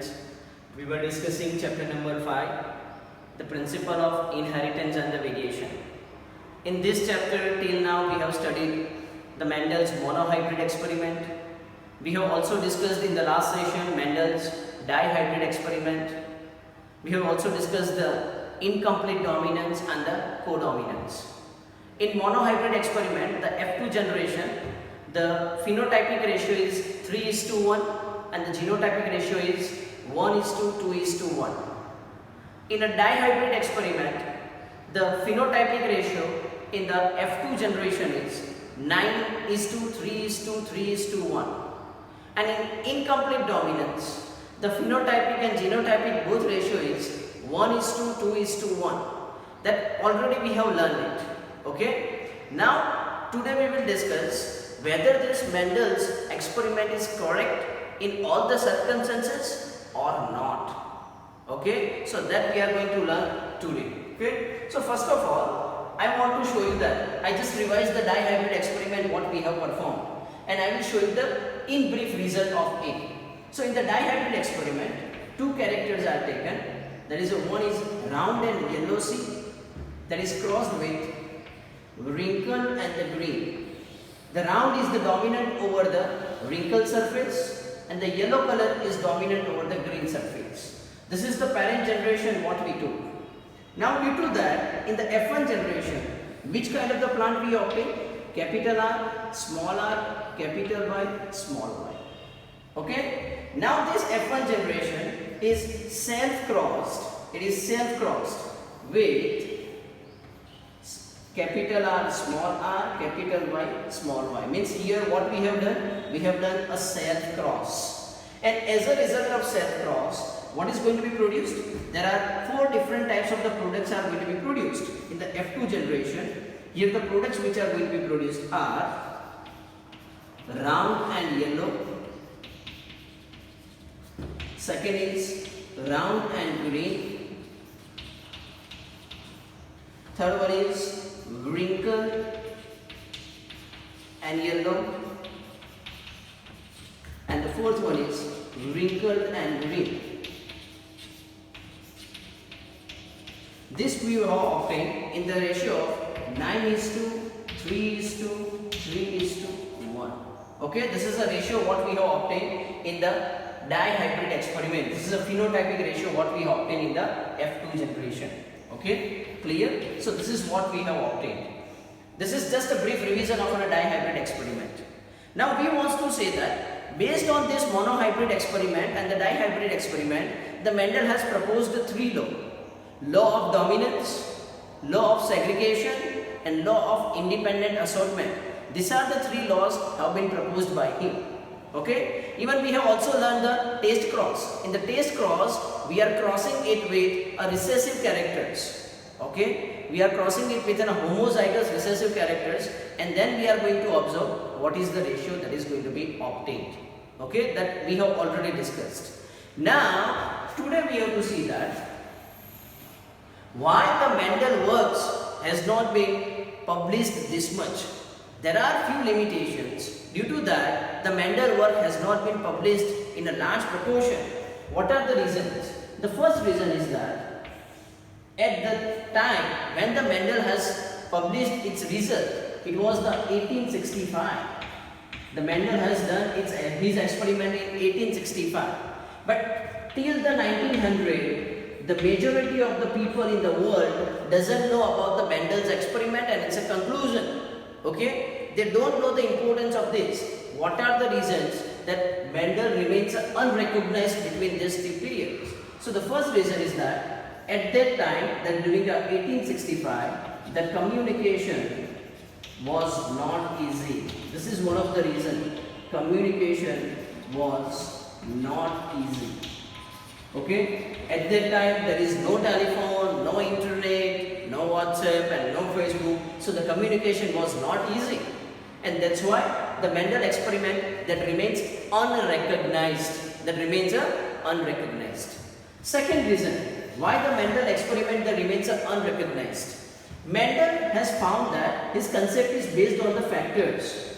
students. We were discussing chapter number 5, the principle of inheritance and the variation. In this chapter till now we have studied the Mendel's monohybrid experiment. We have also discussed in the last session Mendel's dihybrid experiment. We have also discussed the incomplete dominance and the codominance. In monohybrid experiment, the F2 generation, the phenotypic ratio is 3:1 and the genotypic ratio is 1:2:1. In a dihybrid experiment, the phenotypic ratio in the F2 generation is 9:3:3:1. And in incomplete dominance, the phenotypic and genotypic both ratio is 1:2:1. That already we have learned it. Okay. Now today we will discuss whether this Mendel's experiment is correct in all the circumstances or not. Okay. So that we are going to learn today. Okay. So first of all, I want to show you that I just revised the dihybrid experiment what we have performed, and I will show you the in brief result of it. So in the dihybrid experiment, two characters are taken. That is, one is round and yellow seed that is crossed with wrinkle and the green. The round is the dominant over the wrinkled surface and the yellow color is dominant over the green surface. This is the parent generation what we took. Now due to that, in the F1 generation, which kind of the plant we obtain? Capital R, small r, capital Y, small y. Okay. Now this F1 generation is self-crossed. It is self-crossed with capital R, small r, capital Y, small y. Means here what we have done? We have done a self-cross. And as a result of self-cross, what is going to be produced? There are 4 different types of the products are going to be produced in the F2 generation. Here the products which are going to be produced are round and yellow. Second is round and green. Third one is wrinkled and yellow. And the fourth one is wrinkled and green. This we have obtained in the ratio of 9:3:3:1. Okay, this is a ratio what we have obtained in the dihybrid experiment. This is a phenotypic ratio what we have obtained in the F2 generation. Okay, clear? So this is what we have obtained. This is just a brief revision of a dihybrid experiment. Now we want to say that based on this monohybrid experiment and the dihybrid experiment, the Mendel has proposed 3 laws. Law of dominance, law of segregation and law of independent assortment. These are the 3 laws have been proposed by him. Okay. Even we have also learned the taste cross. In the taste cross, we are crossing it with a recessive characters. Okay. We are crossing it with a homozygous recessive characters, and then we are going to observe what is the ratio that is going to be obtained. Okay. That we have already discussed. Now, today we have to see that why the Mendel works has not been published this much. There are few limitations. Due to that, the Mendel work has not been published in a large proportion. What are the reasons? The first reason is that at the time when the Mendel has published its result, it was the 1865. The Mendel has done his experiment in 1865. But till the 1900, the majority of the people in the world doesn't know about the Mendel's experiment and its a conclusion. Okay, they don't know the importance of this. What are the reasons that Mendel remains unrecognized between these 2 periods? So the first reason is that at that time, that during 1865, the communication was not easy. This is one of the reasons. Communication was not easy. Okay, at that time there is no telephone, no internet, no WhatsApp and no Facebook, so the communication was not easy, and that's why the Mendel experiment that remains unrecognized. Second reason why the Mendel experiment that remains unrecognized. Mendel has found that his concept is based on the factors.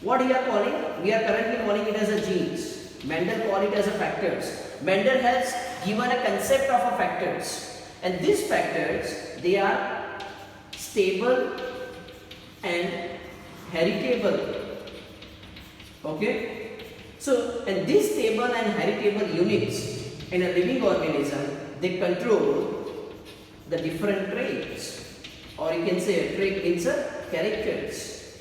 What we are currently calling it as a genes. Mendel called it as a factors. Mendel has given a concept of a factors, and these factors, they are stable and heritable. Okay, so and these stable and heritable units in a living organism, they control the different traits, or you can say a trait means a characters.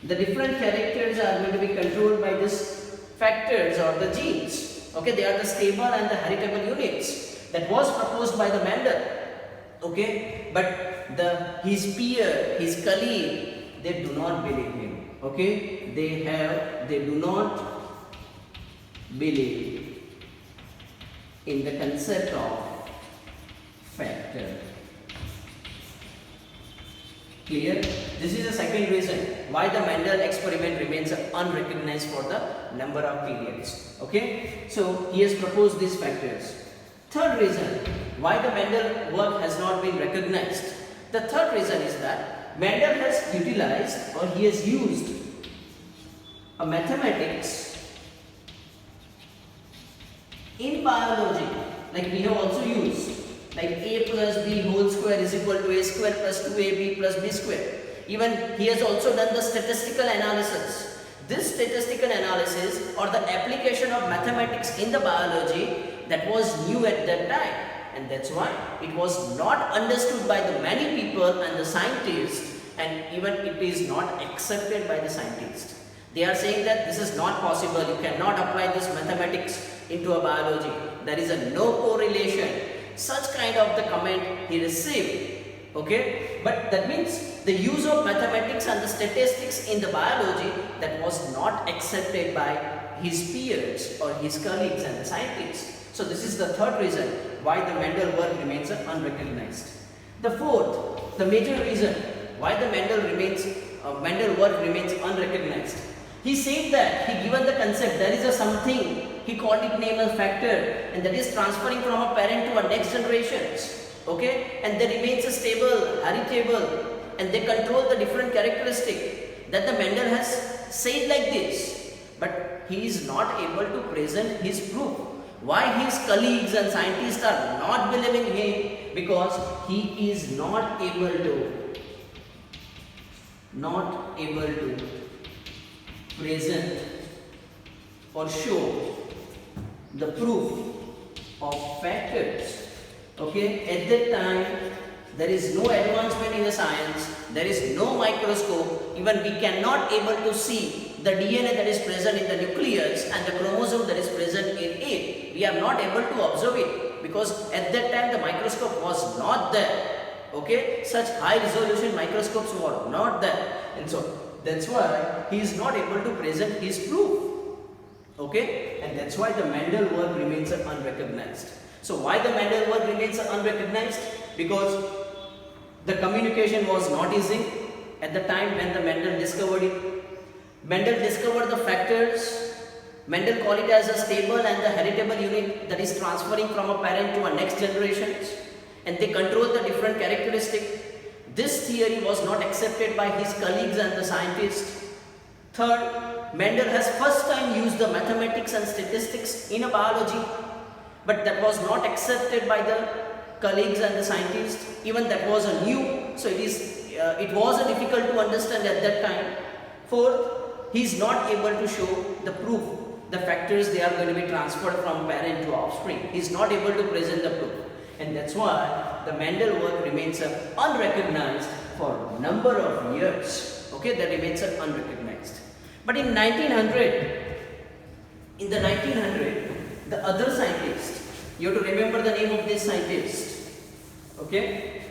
The different characters are going to be controlled by these factors or the genes. Okay, they are the stable and the heritable units that was proposed by the Mendel. Okay, but his peer, his colleague, they do not believe him. Okay, they do not believe in the concept of factor. Clear? This is the second reason why the Mendel experiment remains unrecognized for the number of periods. Okay, so he has proposed these factors. Third reason why the Mendel work has not been recognized. The third reason is that Mendel has utilized, or he has used, a mathematics in biology, like we have also used, like a plus b whole square is equal to a square plus 2ab plus b square. Even he has also done the statistical analysis. This statistical analysis or the application of mathematics in the biology, that was new at that time, and that's why it was not understood by the many people and the scientists, and even it is not accepted by the scientists. They are saying that this is not possible, you cannot apply this mathematics into a biology. There is a no correlation. Such kind of the comment he received. Okay, but that means the use of mathematics and the statistics in the biology, that was not accepted by his peers or his colleagues and the scientists. So this is the third reason why the Mendel work remains unrecognized. The fourth, the major reason why the Mendel work remains unrecognized. He said that he given the concept, there is a something, he called it name as factor, and that is transferring from a parent to a next generations. Okay, and they remains a stable, heritable, and they control the different characteristic. That the Mendel has said like this, but he is not able to present his proof. Why his colleagues and scientists are not believing him? Because he is not able to present or show the proof of factors. Okay, at that time there is no advancement in the science, there is no microscope, even we cannot able to see the DNA that is present in the nucleus and the chromosome that is present in it. We are not able to observe it because at that time the microscope was not there. Okay, such high resolution microscopes were not there, and so that's why he is not able to present his proof. Okay, and that's why the Mendel work remains unrecognized. So why the Mendel work remains unrecognized? Because the communication was not easy at the time when the Mendel discovered it. Mendel discovered the factors. Mendel called it as a stable and the heritable unit that is transferring from a parent to a next generations, and they control the different characteristics. This theory was not accepted by his colleagues and the scientists. Third, Mendel has first time used the mathematics and statistics in a biology, but that was not accepted by the colleagues and the scientists. Even that was a new, so it was difficult to understand at that time. Fourth, he is not able to show the proof, the factors they are going to be transferred from parent to offspring. He is not able to present the proof, and that's why the Mendel work remains unrecognized for a number of years. Okay, that remains unrecognized. But in 1900, the other scientist, you have to remember the name of this scientist. Okay,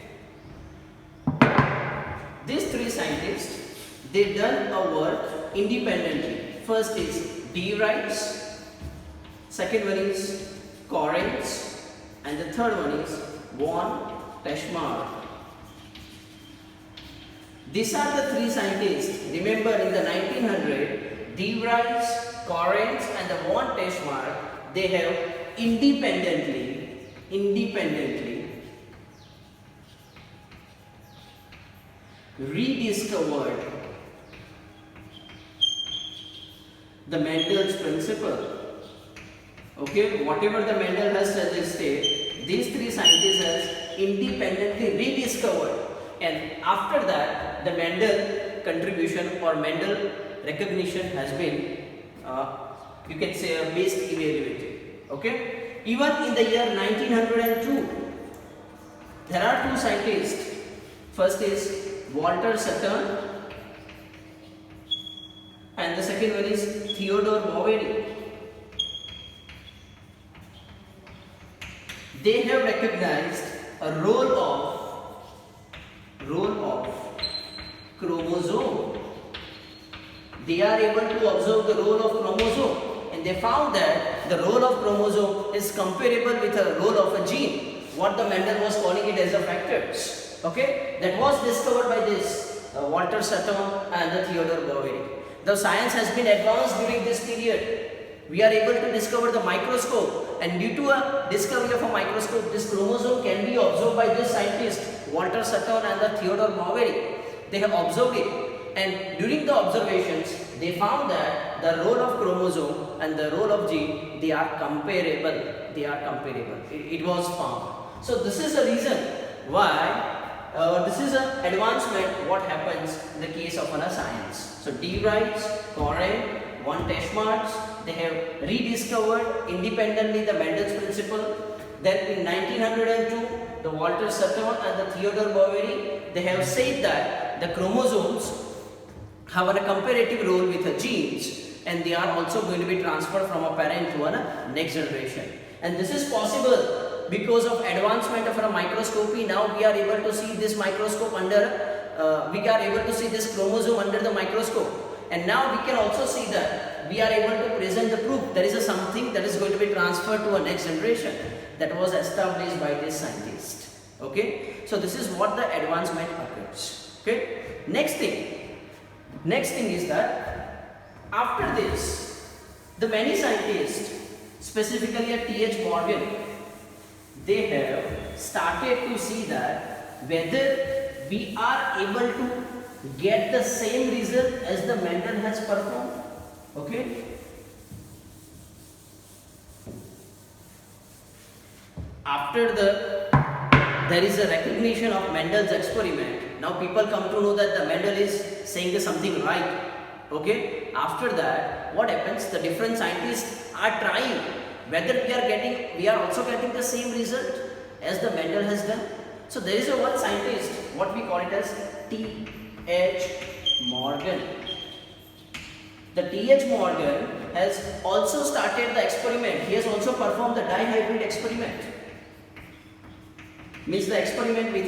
these three scientists, they done a work independently. First is D. Rice, second one is Correns, and the third one is von Teschmark. These are the three scientists. Remember, in the 1900, D. Rice, Correns, and the von Teschmark, they have independently rediscovered the Mendel's principle. Okay, whatever the Mendel has suggested, these three scientists has independently rediscovered, and after that the Mendel contribution or Mendel recognition has been you can say based evaluated. Okay, even in the year 1902 there are two scientists. First is Walter Saturn and the second one is Theodore Boveri. They have recognized a role of chromosome. They are able to observe the role of chromosome, and they found that the role of chromosome is comparable with the role of a gene, what the Mendel was calling it as a factors. Okay, that was discovered by this Walter Saturn and the Theodore Boveri. The science has been advanced during this period. We are able to discover the microscope, and due to a discovery of a microscope, this chromosome can be observed by this scientist Walter Saturn and the Theodore Boveri. They have observed it, and during the observations they found that the role of chromosome and the role of gene, they are comparable. It was found. So this is the reason why this is an advancement what happens in the case of a science. So D. Wrights, Coren, one Teschmarks, they have rediscovered independently the Mendel's principle. Then in 1902, the Walter Saturn and the Theodore Boveri, they have said that the chromosomes have a comparative role with the genes, and they are also going to be transferred from a parent to a next generation. And this is possible because of advancement of a microscopy. Now we are able to see this microscope under, we are able to see this chromosome under the microscope. And now we can also see that we are able to present the proof there is something that is going to be transferred to a next generation that was established by this scientist. Okay, so this is what the advancement occurs. Okay, next thing is that after this, the many scientists, specifically at T.H. Morgan, they have started to see that whether we are able to get the same result as the Mendel has performed. Okay, after there is a recognition of Mendel's experiment. Now people come to know that the Mendel is saying something right. Okay, after that what happens, the different scientists are trying whether we are also getting the same result as the Mendel has done. So there is a one scientist, what we call it as T.H. Morgan. The T.H. Morgan has also started the experiment. He has also performed the dihybrid experiment. Means the experiment with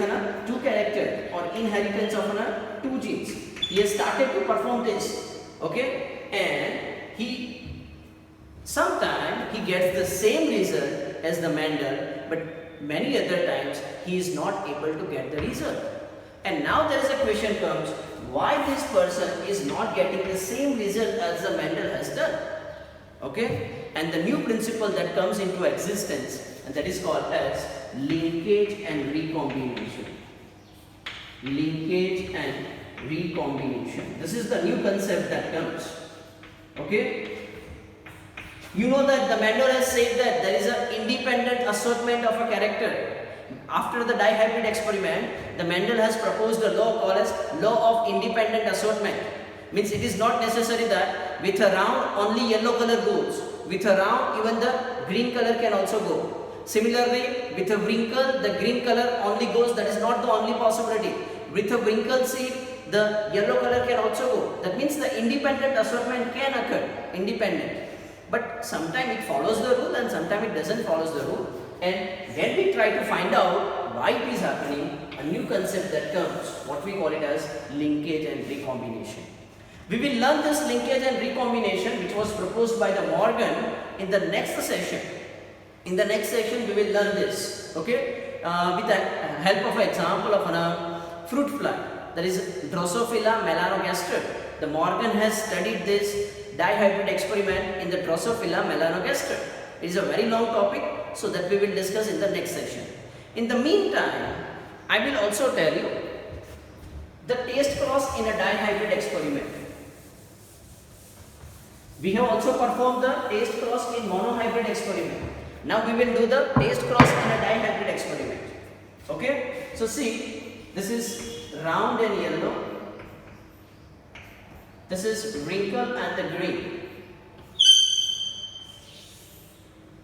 two character or inheritance of two genes. He has started to perform this. Okay, and sometimes he gets the same result as the Mendel, but many other times he is not able to get the result. And now there is a question comes, why this person is not getting the same result as the Mendel has done? Okay, and the new principle that comes into existence, and that is called as linkage and recombination. Linkage and recombination. This is the new concept that comes. Okay, you know that the Mendel has said that there is an independent assortment of a character. After the dihybrid experiment, the Mendel has proposed a law called as law of independent assortment. Means it is not necessary that with a round only yellow color goes. With a round even the green color can also go. Similarly, with a wrinkle the green color only goes. That is not the only possibility. With a wrinkle seed the yellow color can also go. That means the independent assortment can occur. Independent. But sometimes it follows the rule and sometimes it doesn't follow the rule. And when we try to find out why it is happening, a new concept that comes, what we call it as linkage and recombination. We will learn this linkage and recombination which was proposed by the Morgan in the next session. In the next session we will learn this. Okay, with the help of an example of a fruit fly, that is Drosophila melanogaster. The Morgan has studied this dihybrid experiment in the Drosophila melanogaster. It is a very long topic, so that we will discuss in the next session. In the meantime, I will also tell you the taste cross in a dihybrid experiment. We have also performed the taste cross in monohybrid experiment. Now we will do the taste cross in a dihybrid experiment. Okay? So see, this is round and yellow. This is wrinkle and the green.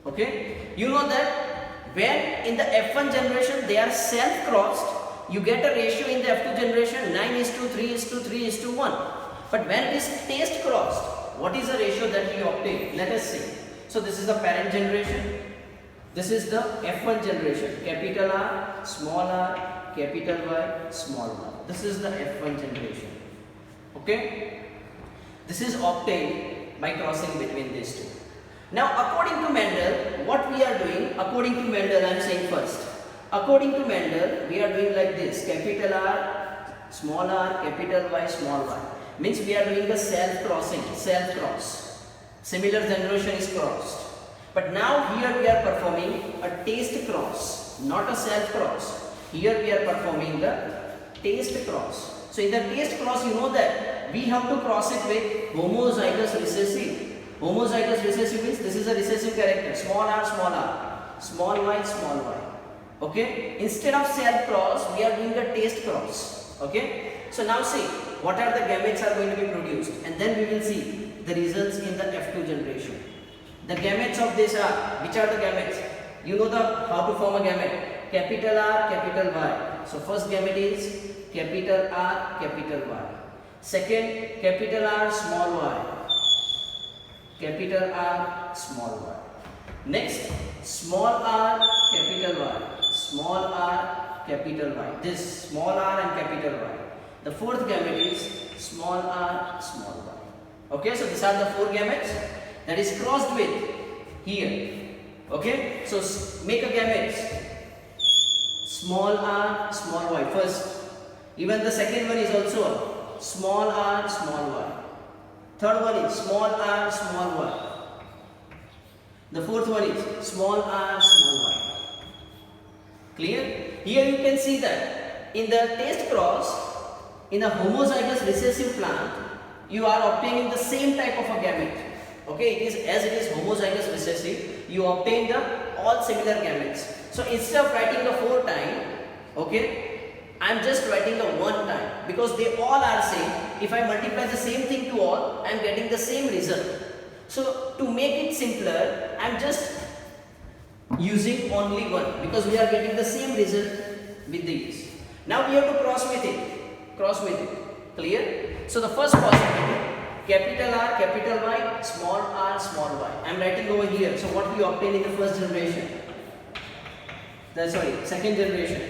Okay? You know that when in the F1 generation they are self-crossed, you get a ratio in the F2 generation 9:3:3:1. But when it is taste crossed, what is the ratio that we obtain? Let us see. So this is the parent generation. This is the F1 generation. Capital R, small r, capital Y, small y. This is the F1 generation. Okay? This is obtained by crossing between these two. Now according to Mendel, what we are doing, according to Mendel, I am saying first. According to Mendel, we are doing like this. Capital R, small r, capital Y, small y. Means we are doing a self-crossing, self-cross. Similar generation is crossed. But now here we are performing a taste cross, not a self-cross. Here we are performing the taste cross. So in the taste cross, you know that we have to cross it with homozygous recessive. Homozygous recessive means this is a recessive character, small r, small y, small y. Okay? Instead of self-cross, we are doing a taste cross. Okay? So now see, what are the gametes are going to be produced, and then we will see the results in the F2 generation. The gametes of this are, which are the gametes? You know how to form a gamete. Capital R, capital Y. So first gamete is capital R, capital Y. Second, capital R, small y. Capital R, small y. Next, small r, capital Y. Small r, capital Y. This small r and capital Y. The fourth gamete is small r, small y. Okay, so these are the four gametes that is crossed with here. Okay, so make a gamete. Small r, small y first. Even the second one is also small r, small y. Third one is small r, small y. The fourth one is small r, small y. Clear? Here you can see that in the taste cross, in a homozygous recessive plant, you are obtaining the same type of a gamete. Okay, it is as it is homozygous recessive, you obtain the all similar gametes. So instead of writing the 4 times, okay, I am just writing the 1 time because they all are same. If I multiply the same thing to all, I am getting the same result. So to make it simpler, I am just using only 1 because we are getting the same result with these. Now we have to cross with it. Cross with it. Clear? So the first possibility, capital R, capital Y, small r, small y. I am writing over here. So what we obtain in the first generation? Second generation.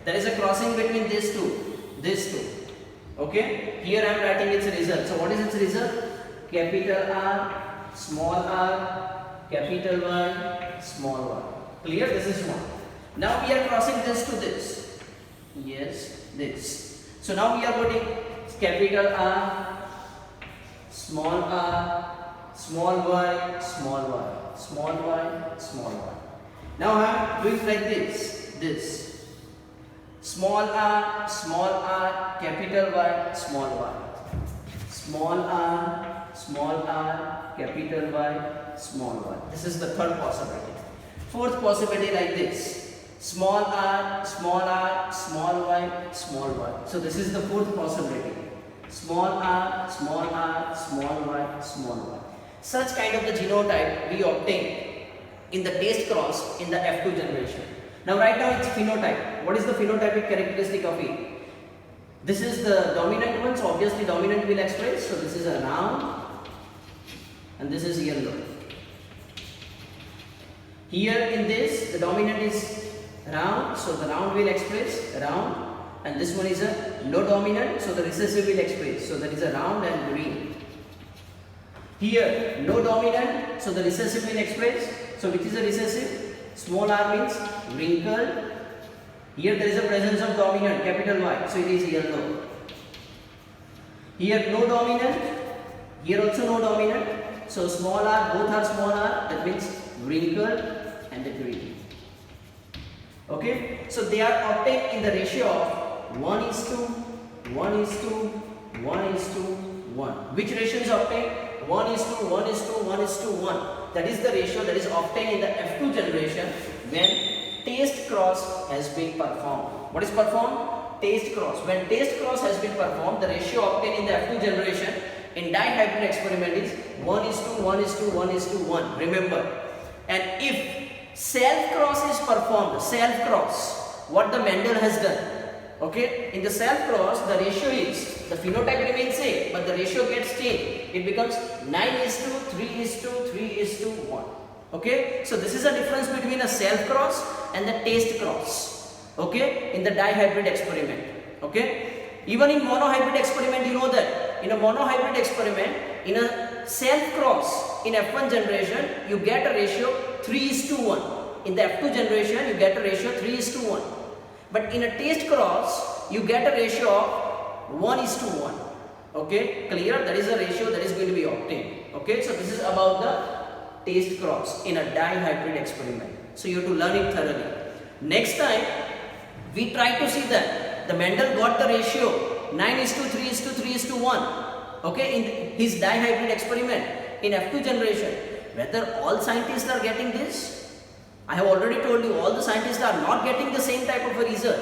There is a crossing between these two. Okay? Here I am writing its result. So what is its result? Capital R, small r, capital Y, small y. Clear? This is one. Now we are crossing this to this. Yes, this. So now we are putting capital R, small y, small y, small y, small y. Now I am doing like this. Small r, capital Y, small y. Small r, capital Y, small y. This is the third possibility. Fourth possibility like this. Small r, small y, small y. So this is the fourth possibility. Small r, small y, small y. Such kind of the genotype we obtain in the taste cross in the F2 generation. Now right now it's phenotype. What is the phenotypic characteristic of it? This is the dominant one, so obviously dominant will express. So this is a round and this is yellow. Here in this, the dominant is round, so the round will express round, and this one is a no dominant, so the recessive will express. So that is a round and green. Here no dominant, so the recessive will express. So which is a recessive? Small r means wrinkled. Here there is a presence of dominant, capital Y, so it is yellow. Here no dominant, here also no dominant, so small r, both are small r, that means wrinkled and the green. Okay, so they are obtained in the ratio of 1:1:1:1. Which ratio is obtained? 1 is to 1 is to 1 is to 1. That is the ratio that is obtained in the F2 generation when test cross has been performed. What is performed? Test cross. When test cross has been performed, the ratio obtained in the F2 generation in dihybrid experiment is 1 is to 1 is to 1 is to 1. Remember. And if self cross is performed, self cross, what the Mendel has done, okay, in the self cross the ratio is, the phenotype remains same but the ratio gets changed. It becomes 9 is to 3 is to 3 is to 1. Okay, so this is a difference between a self cross and the test cross, okay, in the dihybrid experiment. Okay, even in monohybrid experiment, you know that in a monohybrid experiment, in a self cross in F1 generation you get a ratio 3 is to 1. In the F2 generation you get a ratio 3 is to 1. But in a test cross you get a ratio of 1 is to 1. Okay, clear? That is the ratio that is going to be obtained. Okay, so this is about the test cross in a dihybrid experiment. So you have to learn it thoroughly. Next time we try to see that the Mendel got the ratio 9 is to 3 is to 3 is to 1. Okay, in his dihybrid experiment in F2 generation, whether all scientists are getting this. I have already told you all the scientists are not getting the same type of a result.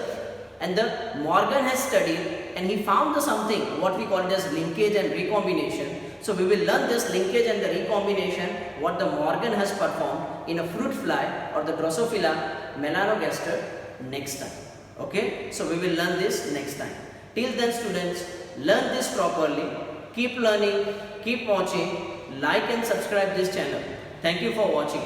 And the Morgan has studied and he found the something what we call it as linkage and recombination. So we will learn this linkage and the recombination what the Morgan has performed in a fruit fly or the Drosophila melanogaster next time. Okay, so we will learn this next time. Till then students, learn this properly. Keep learning, keep watching, like and subscribe this channel. Thank you for watching.